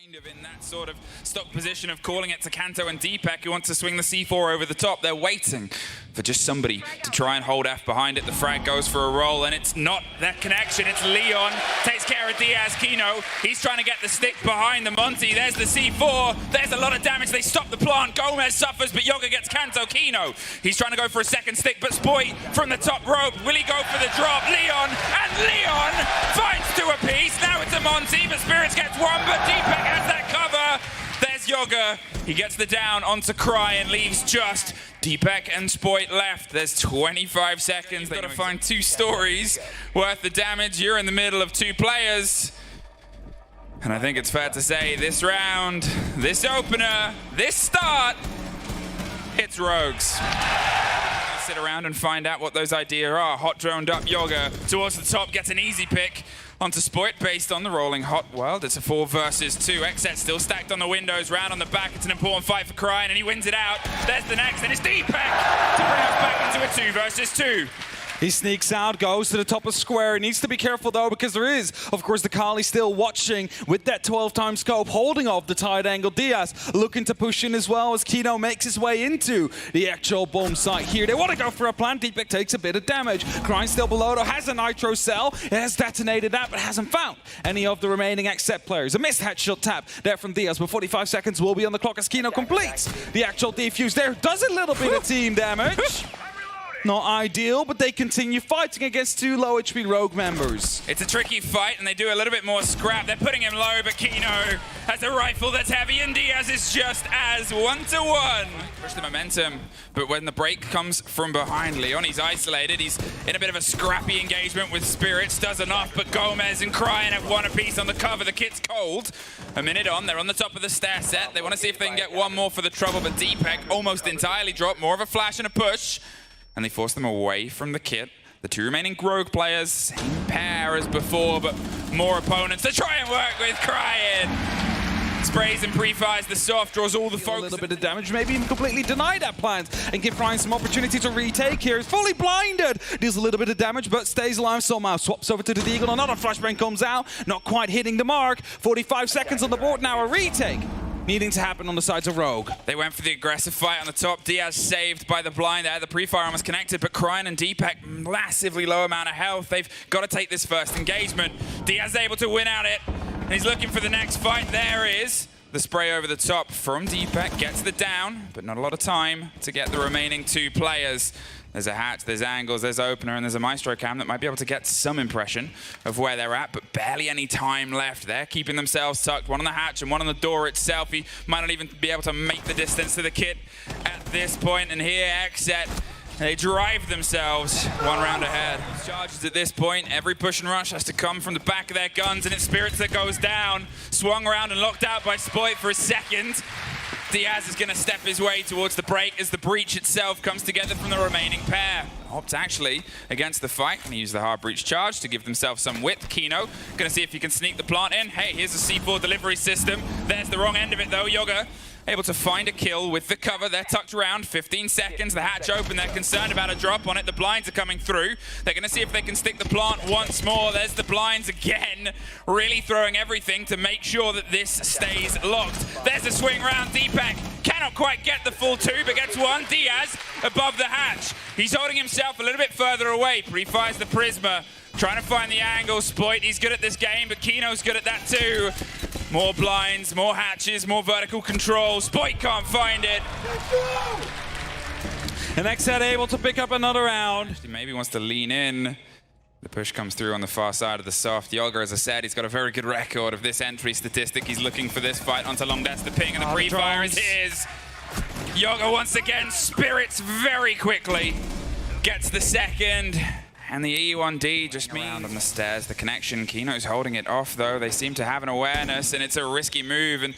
Kind of in that sort of stock position of calling it to Kanto and Deepak, who wants to swing the C4 over the top. They're waiting for just somebody to try and hold F behind it. The frag goes for a roll, and it's not that connection. It's Leon. Takes care of Diaz. Kino, he's trying to get the stick behind the Monty. There's the C4. There's a lot of damage. They stop the plant. Gomez suffers, but Yoga gets Kanto. Kino, he's trying to go for a second stick, but Spoit from the top rope. Will he go for the drop? Leon, and Leon finds two apiece. Now it's a Monty, but Spirits gets one, but Deepak has that cover. There's Yoga. He gets the down onto Cry and leaves just Deepak and Spoit left. There's 25 seconds. They've got to find two stories worth the damage. You're in the middle of two players. And I think it's fair to say this round, this opener, this start, it's Rogues. Sit around and find out what those ideas are. Hot droned up Yoga towards the top, gets an easy pick onto Spoit based on the rolling Hot World. It's a 4 versus 2. XSET still stacked on the windows, round on the back. It's an important fight for Cry, and he wins it out. There's the next, and it's Deepak to bring us back into a 2 versus 2. He sneaks out, goes to the top of square. He needs to be careful though, because there is, of course, the Kali still watching with that 12-time scope, holding off the tight angle. Diaz looking to push in as well as Kino makes his way into the actual bomb site here. They want to go for a plant. Deepak takes a bit of damage. Crying still below though, has a nitro cell. It has detonated that, but hasn't found any of the remaining XSET players. A missed headshot tap there from Diaz, but 45 seconds will be on the clock as Kino completes the actual defuse there. Does a little bit of team damage. Not ideal, but they continue fighting against two low HP Rogue members. It's a tricky fight, and they do a little bit more scrap. They're putting him low, but Kino has a rifle that's heavy, and Diaz is just as 1-to-1. Push the momentum, but when the break comes from behind, Leon, he's isolated. He's in a bit of a scrappy engagement with Spirits. Does enough, but Gomez and Cryan have one apiece on the cover. The kit's cold. A minute on, they're on the top of the stair set. They want to see if they can get one more for the trouble, but Deepak almost entirely dropped. More of a flash and a push. And they force them away from the kit. The two remaining Rogue players, same pair as before, but more opponents to try and work with Cryan. Sprays and pre-fires the soft, draws all the focus. A little bit of damage, maybe even completely deny that plant and give Cryan some opportunity to retake here. He's fully blinded. Deals a little bit of damage, but stays alive somehow. Swaps over to the Deagle. Another flashbang comes out, not quite hitting the mark. 45 seconds on the board now, a retake needing to happen on the sides of Rogue. They went for the aggressive fight on the top. Diaz saved by the blind there. The pre-fire almost connected, but Cryan and Deepak, massively low amount of health. They've got to take this first engagement. Diaz able to win out it, and he's looking for the next fight. There is the spray over the top from Deepak. Gets the down, but not a lot of time to get the remaining two players. There's a hatch, there's angles, there's opener, and there's a Maestro cam that might be able to get some impression of where they're at, but barely any time left. They're keeping themselves tucked, one on the hatch and one on the door itself. He might not even be able to make the distance to the kit at this point. And here, XSET, they drive themselves one round ahead. Charges at this point, every push and rush has to come from the back of their guns, and it's Spirits that goes down. Swung around and locked out by Spoit for a second. Diaz is going to step his way towards the break as the breach itself comes together from the remaining pair. Opts actually against the fight. Going to use the hard breach charge to give themselves some width. Kino going to see if he can sneak the plant in. Hey, here's a C4 delivery system. There's the wrong end of it though. Yoga able to find a kill with the cover. They're tucked around. 15 seconds. The hatch open. They're concerned about a drop on it. The blinds are coming through. They're going to see if they can stick the plant once more. There's the blinds again. Really throwing everything to make sure that this stays locked. There's a swing round. Deepak cannot quite get the full 2, but gets 1. Diaz above the hatch. He's holding himself a little bit further away. Pre-fires the Prisma. Trying to find the angle. Spoit, he's good at this game, but Kino's good at that too. More blinds, more hatches, more vertical control. Spoit can't find it. And XSET able to pick up another round. He maybe wants to lean in. The push comes through on the far side of the soft. Yoga, as I said, he's got a very good record of this entry statistic. He's looking for this fight onto long. That's the ping, and the pre-fire is his. Yoga once again, Spirits very quickly. Gets the second. And the E1D just around on the stairs. The connection, Kino's holding it off though. They seem to have an awareness, and it's a risky move. And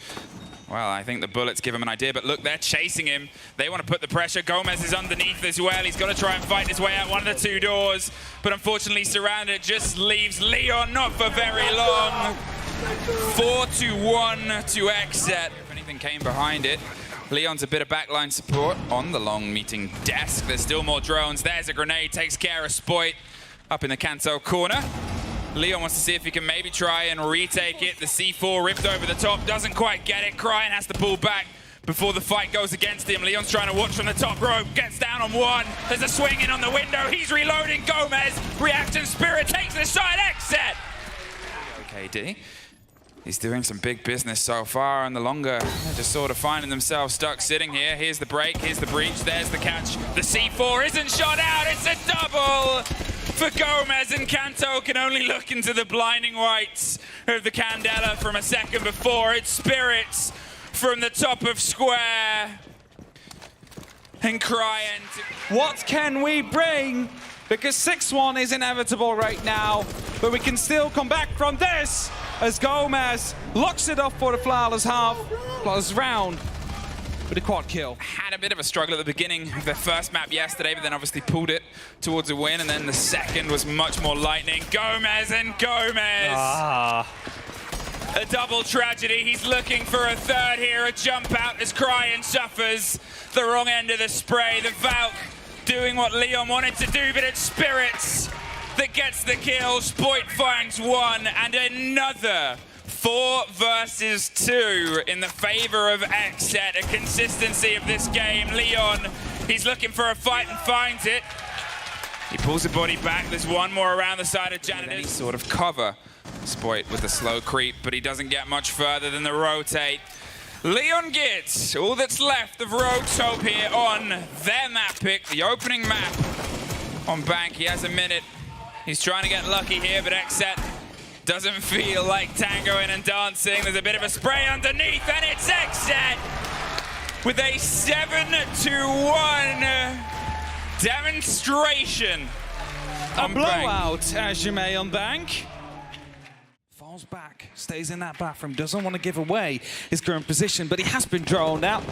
well, I think the bullets give him an idea, but look, they're chasing him. They want to put the pressure. Gomez is underneath as well. He's got to try and fight his way out one of the two doors, but unfortunately surrounded. Just leaves Leon not for very long. 4-1 to XSET. If anything came behind it, Leon's a bit of backline support on the long meeting desk. There's still more drones. There's a grenade, takes care of Spoit up in the Kanto corner. Leon wants to see if he can maybe try and retake it. The C4 ripped over the top, doesn't quite get it. Cryan has to pull back before the fight goes against him. Leon's trying to watch from the top rope, gets down on one. There's a swing in on the window. He's reloading. Gomez, reaction Spirit takes the side XSET. KD. He's doing some big business so far, and the longer they're just sort of finding themselves stuck sitting here. Here's the break, here's the breach, there's the catch. The C4 isn't shot out, it's a double for Gomez, and Kanto can only look into the blinding whites of the Candela from a second before. It's Spirits from the top of square. And Cryan. What can we bring? Because 6-1 is inevitable right now, but we can still come back from this as Gomez locks it up for the flawless round with a quad kill. Had a bit of a struggle at the beginning of their first map yesterday, but then obviously pulled it towards a win, and then the second was much more lightning. Gomez and Gomez. A double tragedy. He's looking for a third here. A jump out as Cryan suffers the wrong end of the spray. The Valk doing what Leon wanted to do, but it's Spirits that gets the kill. Spoit finds one, and another 4 versus 2 in the favor of XSET. A consistency of this game. Leon, he's looking for a fight and finds it. He pulls the body back. There's one more around the side of Janitors. Any sort of cover. Spoit with the slow creep, but he doesn't get much further than the rotate. Leon gets all that's left of Rogue's hope here on their map pick, the opening map on Bank. He has a minute. He's trying to get lucky here, but XSET doesn't feel like tangoing and dancing. There's a bit of a spray underneath, and it's XSET with a 7-1 demonstration. A blowout, as you may, on Bank. Falls back, stays in that bathroom, doesn't want to give away his current position, but he has been droned out.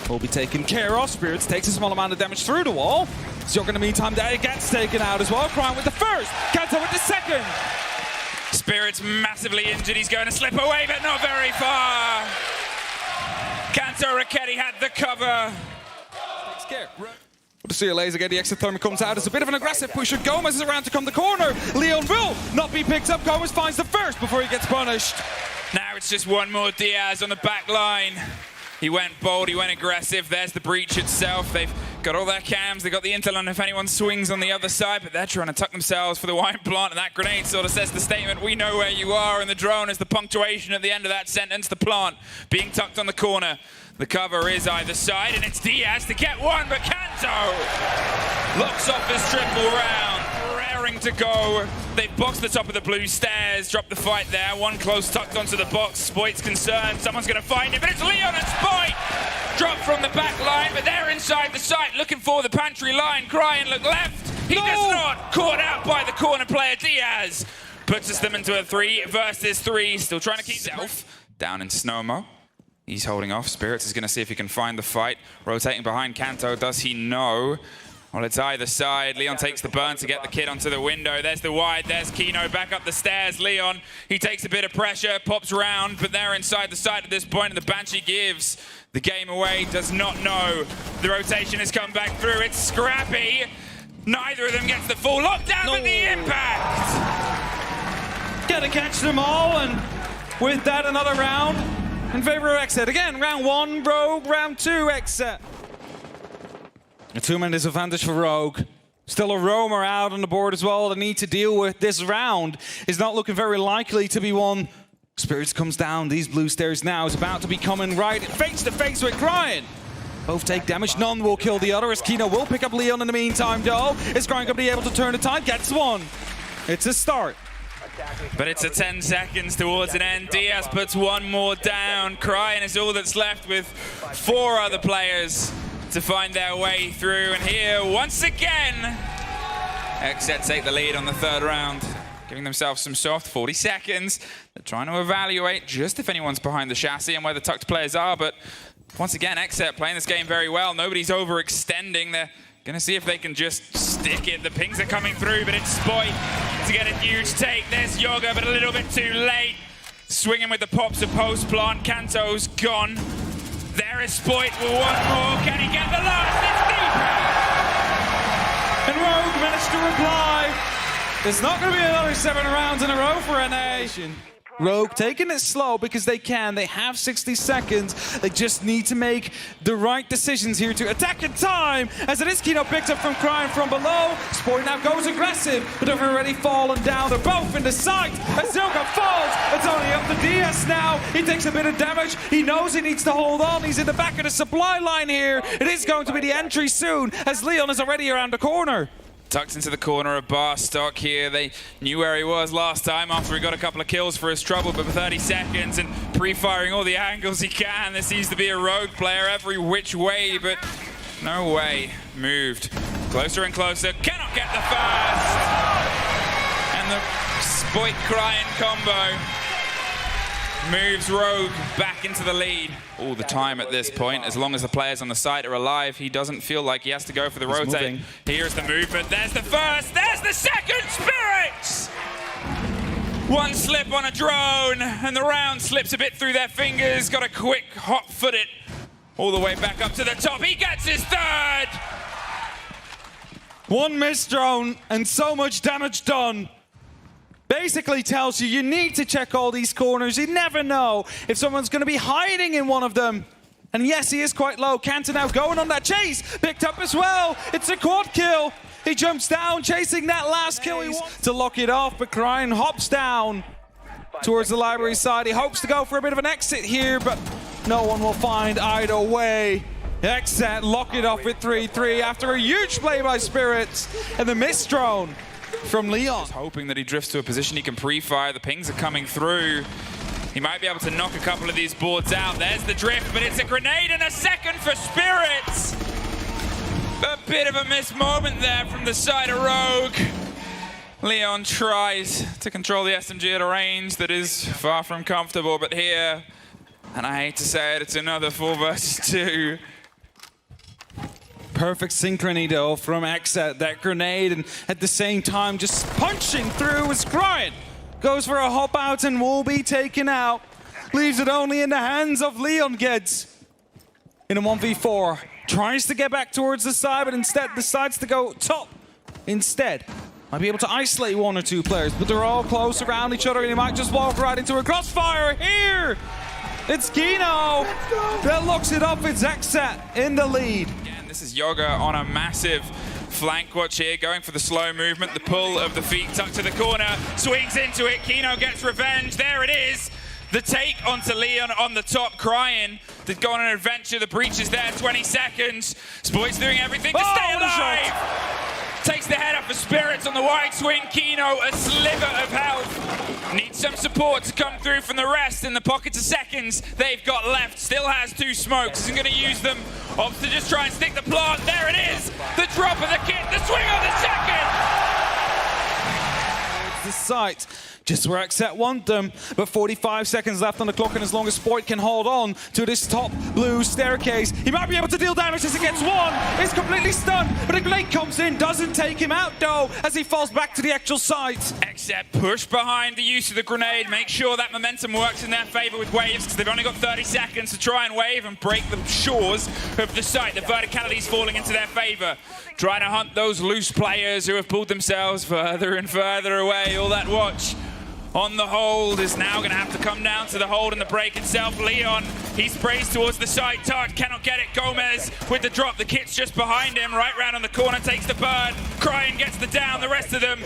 Will be taken care of. Spirits takes a small amount of damage through the wall. Zog in the meantime, there gets taken out as well. Cryan with the first, Kanto with the second. Spirits massively injured. He's going to slip away, but not very far. Kanto Raketti had the cover. Scared. To see a laser again, the exothermic comes out as a bit of an aggressive pusher. Gomez is around to come the corner. Leon will not be picked up. Gomez finds the first before he gets punished. Now it's just one more Diaz on the back line. He went bold, he went aggressive. There's the breach itself. They've got all their cams, they've got the intel on if anyone swings on the other side, but they're trying to tuck themselves for the wine plant, and that grenade sort of says the statement, we know where you are, and the drone is the punctuation at the end of that sentence. The plant being tucked on the corner. The cover is either side, and it's Diaz to get one, but Kanto locks off his triple round. Raring to go. They've boxed the top of the blue stairs, dropped the fight there. One close tucked onto the box. Spoit's concerned. Someone's going to find him, but it's Leon and Spoit. Dropped from the back line, but they're inside the site looking for the pantry line. Cryan look left. He does not. Caught out by the corner player. Diaz puts them into a 3 versus 3. Still trying to keep self down in Snowmo. He's holding off. Spirits is going to see if he can find the fight. Rotating behind Kanto. Does he know? Well, it's either side. Leon takes the burn to get the kid onto the window. There's the wide. There's Kino back up the stairs. Leon, he takes a bit of pressure, pops round, but they're inside the site at this point, and the Banshee gives the game away. Does not know. The rotation has come back through. It's Scrappy. Neither of them gets the full lockdown, but the impact. Gotta catch them all, and with that, another round in favor of XSET. Again, round 1, Rogue, round 2, XSET. A 2-man disadvantage for Rogue. Still a roamer out on the board as well. The need to deal with this round is not looking very likely to be won. Spirits comes down. These blue stairs now is about to be coming right face to face with Cryan. Both take damage. None will kill the other as Kino will pick up Leon in the meantime, though. Is Cryan going to be able to turn the tide? Gets one. It's a start. But it's a 10 seconds towards an end. Diaz puts one more down. Cryan is all that's left with 4 other players to find their way through. And here, once again, XSET take the lead on the 3rd round, giving themselves some soft 40 seconds. They're trying to evaluate just if anyone's behind the chassis and where the tucked players are. But once again, XSET playing this game very well. Nobody's overextending. They're going to see if they can just stick it. The pings are coming through, but it's Spoit to get a huge take. There's Yoga, but a little bit too late. Swinging with the pops of post plant. Kanto's gone. There is Spoit with one more. Can he get the last? It's deep. And Rogue managed to reply There's not going to be another 7 rounds in a row for NA. Rogue taking it slow because they can. They have 60 seconds. They just need to make the right decisions here to attack in time. As it is, Kino picked up from Crying from below. Sport now goes aggressive, but they've already fallen down. They're both in the sight. As Zoka falls, it's only up to DS now. He takes a bit of damage. He knows he needs to hold on. He's in the back of the supply line here. It is going to be the entry soon, as Leon is already around the corner. Tucked into the corner of Bar Stock here. They knew where he was last time after he got a couple of kills for his trouble, but for 30 seconds and pre-firing all the angles he can. There seems to be a Rogue player every which way, but no way. Moved closer and closer. Cannot get the first. And the Spoit Crying combo moves Rogue back into the lead. All the time at this point, as long as the players on the site are alive, he doesn't feel like he has to go for the rotate. Moving. Here's the movement, there's the first, there's the second, Spirits! One slip on a drone, and the round slips a bit through their fingers. Got a quick hot foot it all the way back up to the top. He gets his third! One missed drone, and so much damage done. Basically tells you need to check all these corners. You never know if someone's going to be hiding in one of them. And yes, he is quite low. Kanta now going on that chase. Picked up as well. It's a quad kill. He jumps down, chasing that last kill he wants to lock it off, but Crying hops down towards the library side. He hopes to go for a bit of an exit here, but no one will find either way. XSET lock it off with 3-3 after a huge play by Spirits and the missed drone from Leon. Just hoping that he drifts to a position he can pre-fire. The pings are coming through. He might be able to knock a couple of these boards out. There's the drift, but it's a grenade and a second for Spirits. A bit of a missed moment there from the side of Rogue. Leon tries to control the SMG at a range that is far from comfortable, but here, and I hate to say it, it's another 4 versus 2. Perfect synchrony though from XSET, that grenade, and at the same time just punching through with Crying. Goes for a hop out and will be taken out. Leaves it only in the hands of Leon Geds. In a 1v4, tries to get back towards the side, but instead decides to go top instead. Might be able to isolate 1 or 2 players, but they're all close around each other and he might just walk right into a crossfire here. It's Kino that looks it up. It's XSET in the lead. This is Yoga on a massive flank watch here, going for the slow movement, the pull of the feet tucked to the corner, swings into it, Kino gets revenge, there it is. The take onto Leon on the top, Crying. They'd go on an adventure, the breach is there, 20 seconds. Spoit's doing everything to stay alive. Takes the head up for Spirits on the wide swing. Kino, a sliver of health. Needs some support to come through from the rest in the pockets of seconds they've got left. Still has 2 smokes. Isn't going to use them. Opts to just try and stick the plant. There it is. The drop of the kit. The swing on the second. It's the site. Just where XSET want them, but 45 seconds left on the clock, and as long as Sport can hold on to this top blue staircase, he might be able to deal damage as he gets 1. He's completely stunned, but a grenade comes in, doesn't take him out though, as he falls back to the actual site. XSET push behind the use of the grenade, make sure that momentum works in their favor with waves, because they've only got 30 seconds to try and wave and break the shores of the site. The verticality's falling into their favor. Trying to hunt those loose players who have pulled themselves further and further away. All that watch on the hold is now going to have to come down to the hold and the break itself. Leon, he sprays towards the side. Tart cannot get it. Gomez with the drop. The kit's just behind him. Right round on the corner, takes the burn. Crying gets the down. The rest of them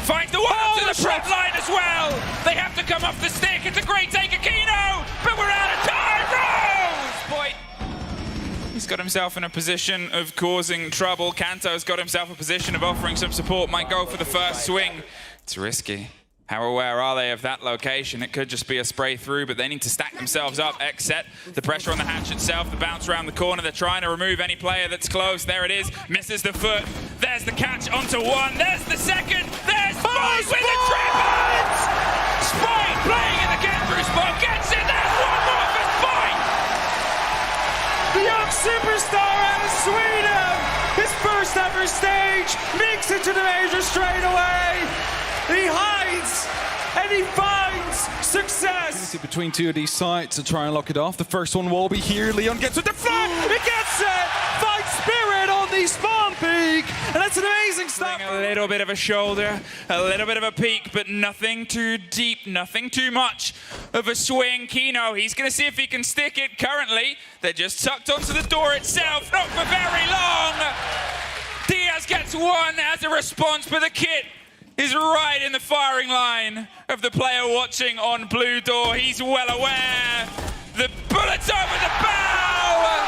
finds the one up to the front line as well. They have to come off the stick. It's a great take of Kino, but we're out of time. Rose! Boy, he's got himself in a position of causing trouble. Kanto's got himself a position of offering some support. Might go for the first swing. It's risky. How aware are they of that location? It could just be a spray through, but they need to stack themselves up. XSET, the pressure on the hatch itself, the bounce around the corner. They're trying to remove any player that's close. There it is. Misses the foot. There's the catch onto 1. There's the second. There's Spoit with the triplets! Spoit playing in the get-through spot. Gets it. There's 1 more for Spoit! The young superstar out of Sweden! His first ever stage! Makes it to the major straight away! He hides and he finds success. Between 2 of these sites to try and lock it off. The first one will be here. Leon gets with the flag. He gets it. Finds Spirit on the spawn peak, and that's an amazing start. A little bit of a shoulder, a little bit of a peak, but nothing too deep, nothing too much of a swing. Kino, he's going to see if he can stick it. Currently, they're just tucked onto the door itself, not for very long. Diaz gets one as a response, but the kit is right in the firing line of the player watching on blue door. He's well aware. The bullet's over the bow!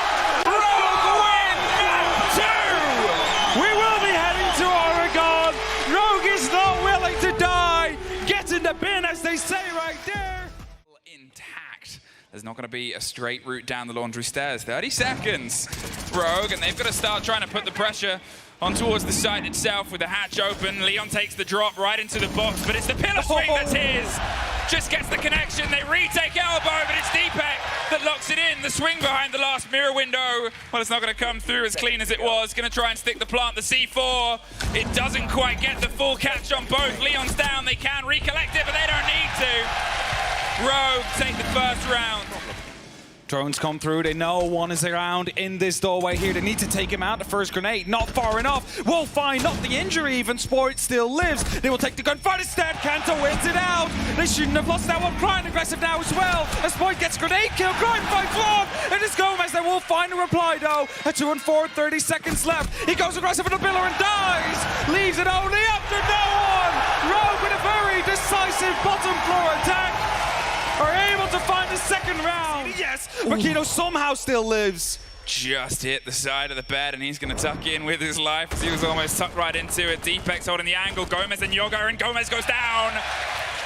Rogue win map 2! We will be heading to Oregon. Rogue is not willing to die. Get in the bin, as they say right there. Intact. There's not going to be a straight route down the laundry stairs. 30 seconds. Rogue, and they've got to start trying to put the pressure on towards the site itself with the hatch open. Leon takes the drop right into the box, but it's the pillar swing that's his. Just gets the connection. They retake elbow, but it's Deepak that locks it in. The swing behind the last mirror window. Well, it's not going to come through as clean as it was. Going to try and stick the plant, the C4. It doesn't quite get the full catch on both. Leon's down. They can recollect it, but they don't need to. Rogue take the first round. Drones come through, they know one is around in this doorway here. They need to take him out. The first grenade, not far enough. Will find not the injury even. Sport still lives. They will take the gunfight instead. Kanto wins it out. They shouldn't have lost that one. Crying aggressive now as well. As Sport gets grenade kill. Crying fights long. It is Gomez. They will find a reply though. At 2 and 4, 30 seconds left. He goes aggressive in the pillar and dies. Leaves it only up to no one. Rogue with a very decisive bottom floor attack. Are able to find a second round. Yes, Makino somehow still lives. Just hit the side of the bed, and he's going to tuck in with his life as he was almost tucked right into it. Deepak's holding the angle. Gomez and Yoga, and Gomez goes down.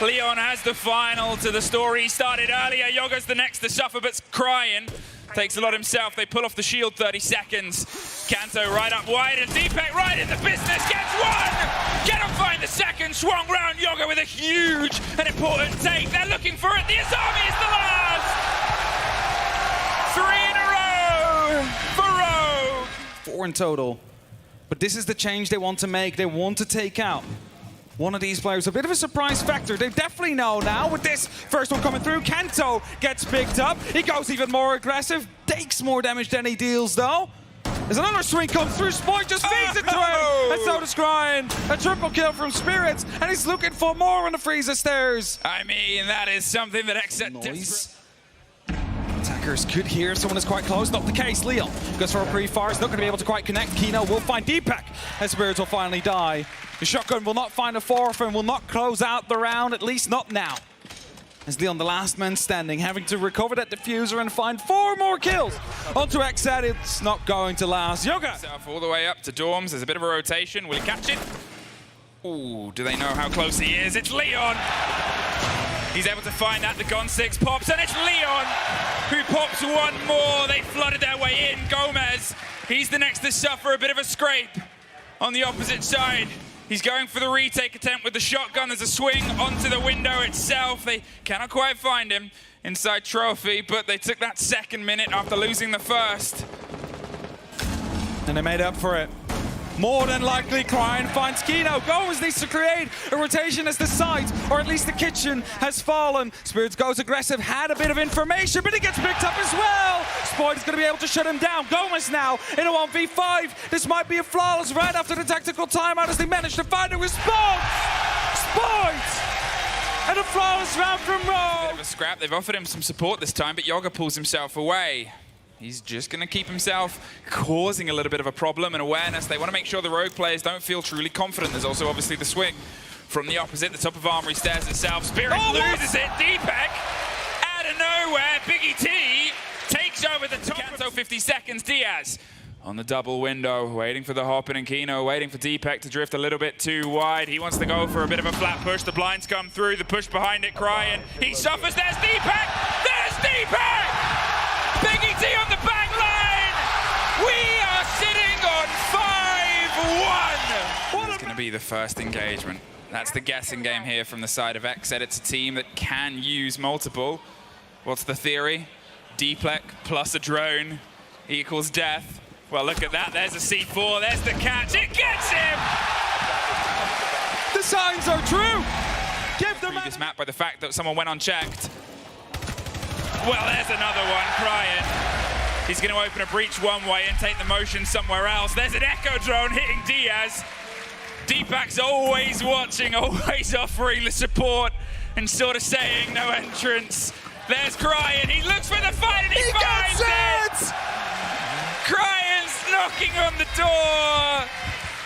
Leon has the final to the story he started earlier. Yoga's the next to suffer, but's crying. Takes a lot himself. They pull off the shield, 30 seconds. Kanto right up wide, and Deepak right in the business. Gets one! Cannot find the second. Swung round Yoga with a huge and important take. They're looking for it. The Asami is the last! 3 in a row for Rogue. 4 in total. But this is the change they want to make. They want to take out one of these players. A bit of a surprise factor. They definitely know now with this first one coming through. Kanto gets picked up. He goes even more aggressive. Takes more damage than he deals though. There's another swing comes through. Sport just feeds it to him. And so does Crying. A triple kill from Spirits. And he's looking for more on the freezer stairs. I mean, that is something that XSET Noise. Attackers could hear someone is quite close. Not the case. Leon goes for a pre-fire. He's not going to be able to quite connect. Kino will find Deepak. And Spirits will finally die. The shotgun will not find a fourth and will not close out the round, at least not now. As Leon, the last man standing, having to recover that diffuser and find 4 more kills. Onto XSET, it's not going to last. Yoga! All the way up to Dorms, there's a bit of a rotation. Will he catch it? Ooh, do they know how close he is? It's Leon! He's able to find that, the Gon 6 pops, and it's Leon who pops one more. They flooded their way in. Gomez, he's the next to suffer a bit of a scrape on the opposite side. He's going for the retake attempt with the shotgun. There's a swing onto the window itself. They cannot quite find him inside Trophy, but they took that second minute after losing the first. And they made up for it. More than likely, Crying finds Kino. Gomez needs to create a rotation as the site, or at least the kitchen, has fallen. Spirits goes aggressive, had a bit of information, but he gets picked up as well. Sport is going to be able to shut him down. Gomez now in a 1v5. This might be a flawless right after the tactical timeout as they manage to find a response. Sport! And a flawless round from Rogue. Bit of a scrap. They've offered him some support this time, but Yoga pulls himself away. He's just going to keep himself causing a little bit of a problem and awareness. They want to make sure the Rogue players don't feel truly confident. There's also obviously the swing from the opposite, the top of Armory stairs itself. Spirit loses it. Deepak out of nowhere. Biggie T takes over the top. Kanto 50 seconds. Diaz on the double window, waiting for the hop in, and Kino waiting for Deepak to drift a little bit too wide. He wants to go for a bit of a flat push. The blinds come through. The push behind it, Crying. He suffers. There's Deepak. There's Deepak. Biggie T on the back line! We are sitting on 5-1! It's going to be the first engagement. That's the guessing game here from the side of XSET. It's a team that can use multiple. What's the theory? Deepak plus a drone equals death. Well, look at that. There's a C4. There's the catch. It gets him! The signs are true! Give them this map by the fact that someone went unchecked. Well, there's another one, Crying. He's going to open a breach one way and take the motion somewhere else. There's an Echo drone hitting Diaz. Deepak's always watching, always offering the support and sort of saying no entrance. There's Cryan. He looks for the fight and he finds it! Cryan's knocking on the door.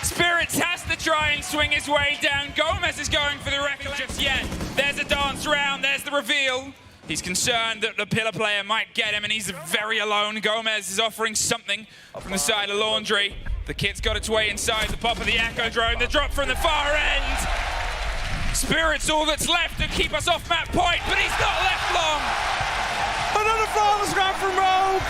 Spirits has to try and swing his way down. Gomez is going for the record just yet. There's a dance round. There's the reveal. He's concerned that the pillar player might get him and he's very alone. Gomez is offering something from the side of Laundry. The kit's got its way inside the pop of the Echo drone. The drop from the far end. Spirit's all that's left to keep us off map point, but he's not left long. Another flawless round from Rogue.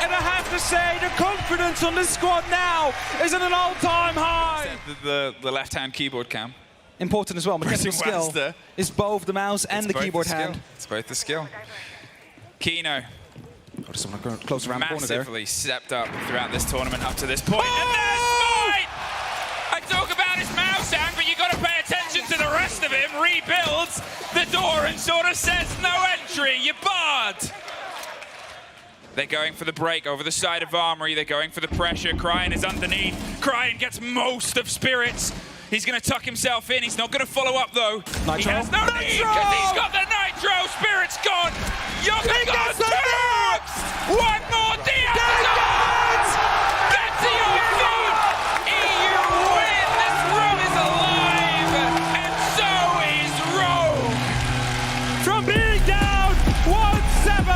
And I have to say, the confidence on this squad now is at an all-time high. The left-hand keyboard cam. Important as well. Mechanical skill Wester. is both the mouse and the keyboard hand. It's both the skill. Kino. I just want to go close around the corner there. Massively stepped up throughout this tournament up to this point. And there's Smite! I talk about his mouse hand, but you got to pay attention to the rest of him. Rebuilds the door and sort of says, no entry, you barred. They're going for the break over the side of Armory. They're going for the pressure. Cryan is underneath. Cryan gets most of Spirits. He's going to tuck himself in. He's not going to follow up, though. Nitro. He has no need, because he's got the Nitro. Spirit's gone. Yoga gone too! One more Diaz! Get to your feet! EU win! This room is alive! And so is Rogue! From being down 1-7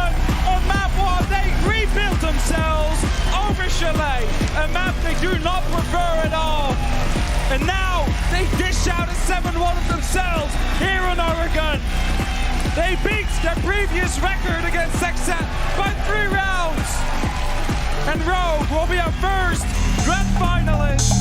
on map 1, they rebuilt themselves over Chalet, a map they do not prefer at all. And now they dish out a 7-1 of themselves here in Oregon. They beat their previous record against XSET by 3 rounds. And Rogue will be our first Grand Finalist.